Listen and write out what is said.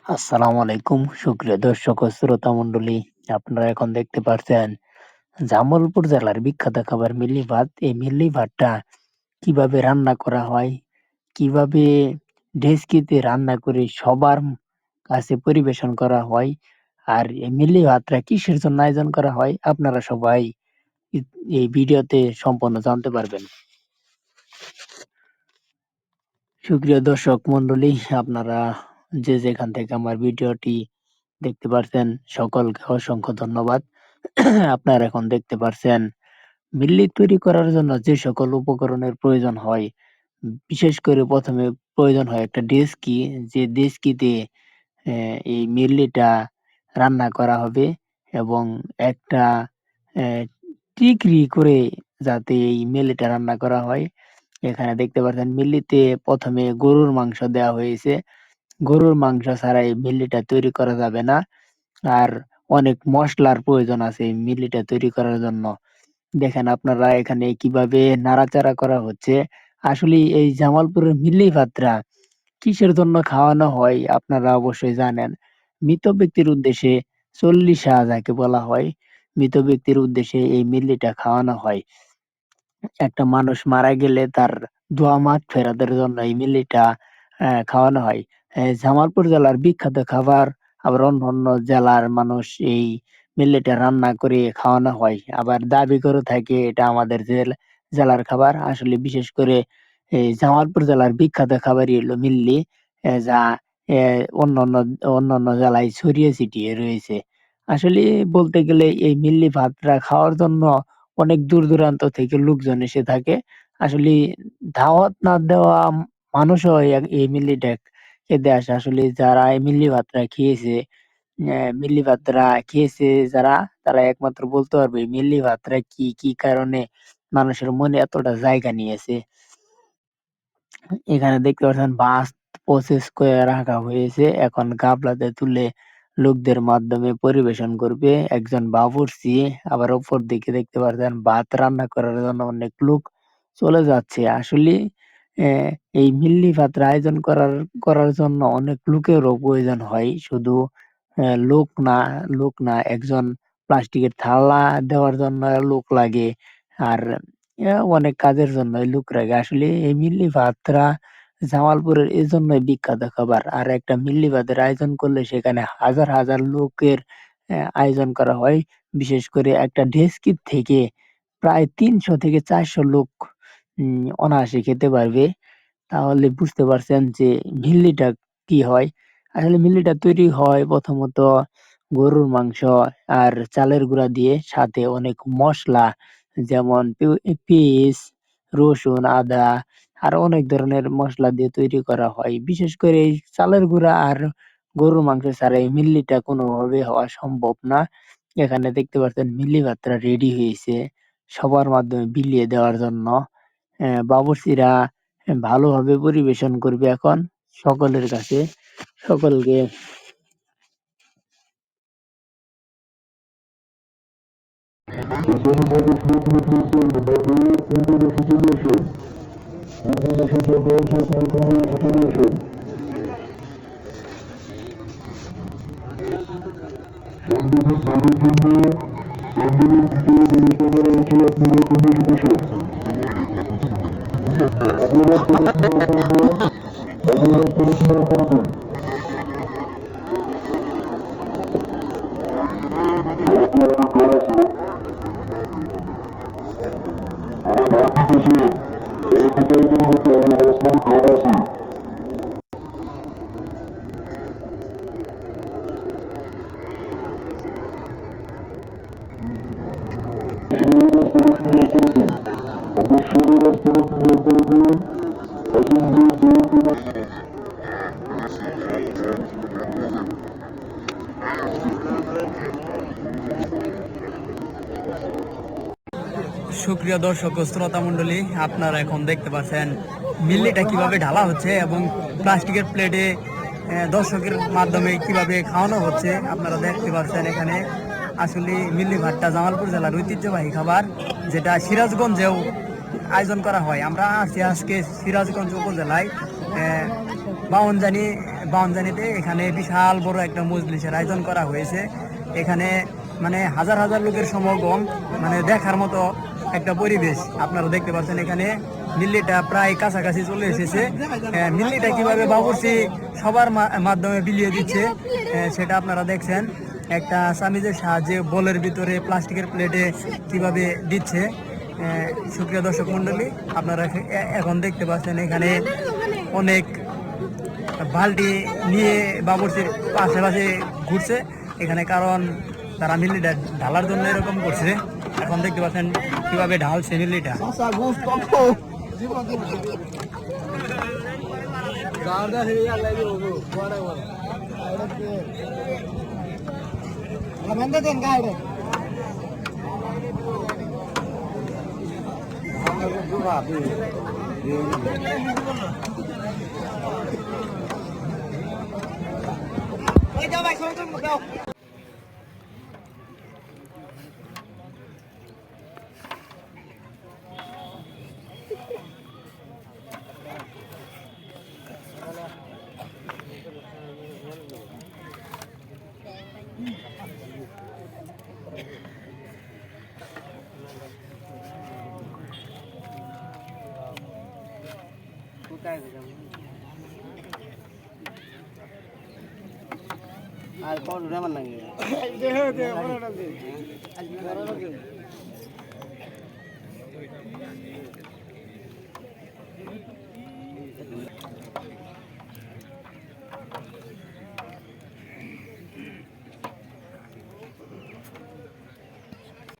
আসসালামু আলাইকুম সুপ্রিয় দর্শক ও শ্রোতা মণ্ডলী। আপনারা এখন দেখতে পাচ্ছেন জামালপুর জেলার বিখ্যাত খাবার মিলি ভাত। এই মিলি ভাতটা কিভাবে রান্না করা হয়, কিভাবে ডেস্কিতে রান্না করে সবার কাছে পরিবেশন করা হয়, আর এই মিলি ভাতটা কিসের জন্য আয়োজন করা হয়, আপনারা সবাই এই ভিডিওতে সম্পূর্ণ জানতে পারবেন। সুপ্রিয় দর্শক মণ্ডলী, আপনারা যে যেখান থেকে আমার ভিডিওটি দেখতে পারছেন সকলকে অসংখ্য ধন্যবাদ। আপনারা এখন দেখতে পারছেন মিল্লি তৈরি করার জন্য যে সকল উপকরণের প্রয়োজন হয়, বিশেষ করে প্রথমে প্রয়োজন হয় একটা ডেস্কি। যে ডেস্কিতে এই মিল্লিটা রান্না করা হবে এবং একটা টিকরি করে যাতে এই মিল্লিটা রান্না করা হয়। এখানে দেখতে পাচ্ছেন মিল্লিতে প্রথমে গরুর মাংস দেওয়া হয়েছে। গরুর মাংস ছাড়া এই মিল্লিটা তৈরি করা যাবে না। আর অনেক মসলার প্রয়োজন আছে এই মিলিটা তৈরি করার জন্য। দেখেন আপনারা এখানে কিভাবে নাড়াচাড়া করা হচ্ছে। আসলে এই জামালপুরের মিলি ভাতটা কিসের জন্য খাওয়ানো হয় আপনারা অবশ্যই জানেন। মৃত ব্যক্তির উদ্দেশ্যে চল্লিশা যাকে বলা হয়, মৃত ব্যক্তির উদ্দেশ্যে এই মিল্লিটা খাওয়ানো হয়। একটা মানুষ মারা গেলে তার দোয়া মাগফেরাতের জন্য এই মিল্লিটা খাওয়ানো হয়। জামালপুর জেলার বিখ্যাত খাবার। আবার অন্যান্য জেলার মানুষ এই মিল্লিটা রান্না করে খাওয়ানো হয়। আবার দাবি করে থাকে এটা আমাদের জেলার খাবার। আসলে বিশেষ করে এই জামালপুর জেলার বিখ্যাত খাবারই হলো মিল্লি। যা অন্যান্য অন্যান্য জেলায় ছড়িয়ে ছিটিয়ে রয়েছে। আসলে বলতে গেলে এই মিল্লি ভাতটা খাওয়ার জন্য অনেক দূর-দূরান্ত থেকে লোকজন এসে থাকে। আসলে দাওয়াত না দেওয়া মানুষও এই মিল্লিটা খেতে আসে। আসলে যারা এই মিল্লি ভাতটা খেয়েছে, মিল্লি ভাতটা খেয়েছে যারা, তারা একমাত্র বলতে পারবে এই মিল্লি ভাতটা কি কারণে মানুষের মনে এতটা জায়গা নিয়েছে। এখানে দেখতে পাচ্ছেন মাছ প্রসেস করে রাখা হয়েছে। এখন গামলাতে তুলে লোকদের মাধ্যমে পরিবেশন করবে একজন বাবুর্চি। আবার অপর দিকে দেখতে পাচ্ছেন ভাত রান্না করার জন্য অনেক লোক চলে যাচ্ছে। আসলে আহ, এই মিল্লি ভাতের আয়োজন করার জন্য অনেক লোকেরও প্রয়োজন হয়। শুধু লোক না, একজন প্লাস্টিকের থালা দেওয়ার জন্য লোক লাগে। আর অনেক কাজের জন্য লোক লাগে। আসলে এই মিল্লি ভাতরা জামালপুরের এজন্যই বিখ্যাত খাবার। আর একটা মিল্লি ভাতের আয়োজন করলে সেখানে হাজার হাজার লোকের আয়োজন করা হয়। বিশেষ করে একটা ডেস্কির থেকে প্রায় ৩০০ থেকে ৪০০ লোক অনায়াসে খেতে পারবে। তাহলে বুঝতে পারছেন যে মিল্লিটা কি হয়। আসলে মিল্লিটা তৈরি হয় প্রথমত গরুর মাংস আর চালের গুঁড়া দিয়ে, সাথে অনেক মসলা যেমন পেঁয়াজ, রসুন, আদা আরো অনেক ধরনের মসলা দিয়ে তৈরি করা হয়। বিশেষ করে এই চালের গুঁড়া আর গরুর মাংস ছাড়া এই মিল্লিটা কোনোভাবে হওয়া সম্ভব না। এখানে দেখতে পাচ্ছেন মিল্লি ভাতটা রেডি হয়েছে সবার মাধ্যমে বিলিয়ে দেওয়ার জন্য। বাবুর্চিরা ভালোভাবে পরিবেশন করবে এখন সকলের কাছে। সকলকে সুপ্রিয় দর্শক ও শ্রোতা মণ্ডলী, আপনারা এখন দেখতে পাচ্ছেন মিল্লিটা কিভাবে ঢালা হচ্ছে এবং প্লাস্টিকের প্লেটে দর্শকের মাধ্যমে কিভাবে খাওয়ানো হচ্ছে আপনারা দেখতে পাচ্ছেন। এখানে আসলে মিল্লি ভাতটা জামালপুর জেলার ঐতিহ্যবাহী খাবার, যেটা সিরাজগঞ্জেও আয়োজন করা হয়। আমরা আছি আজকে সিরাজগঞ্জ উপজেলায়। বাউনজানিতে এখানে বিশাল বড় একটা মজলিসের আয়োজন করা হয়েছে। এখানে মানে হাজার হাজার লোকের সমাগম, মানে দেখার মতো একটা পরিবেশ। আপনারা দেখতে পাচ্ছেন এখানে মিল্লিটা প্রায় কাছাকাছি চলে এসেছে। মিল্লিটা কিভাবে বাবুর্চি সবার মাধ্যমে বিলিয়ে দিচ্ছে সেটা আপনারা দেখছেন। একটা চামিজের সাহায্যে বলের ভিতরে প্লাস্টিকের প্লেটে কিভাবে দিচ্ছে। সুপ্রিয় দর্শক মন্ডলী, আপনারা এখন দেখতে পাচ্ছেন এখানে অনেক বালতি নিয়ে বাবুর্চির পাশে ঘুরছে এখানে, কারণ তারা মিল্লিটা ঢালার জন্য এরকম করছে। এখন দেখতে পাচ্ছেন কিভাবে ঢালছে মিল্লিটা। আর কোন রেমান লাগে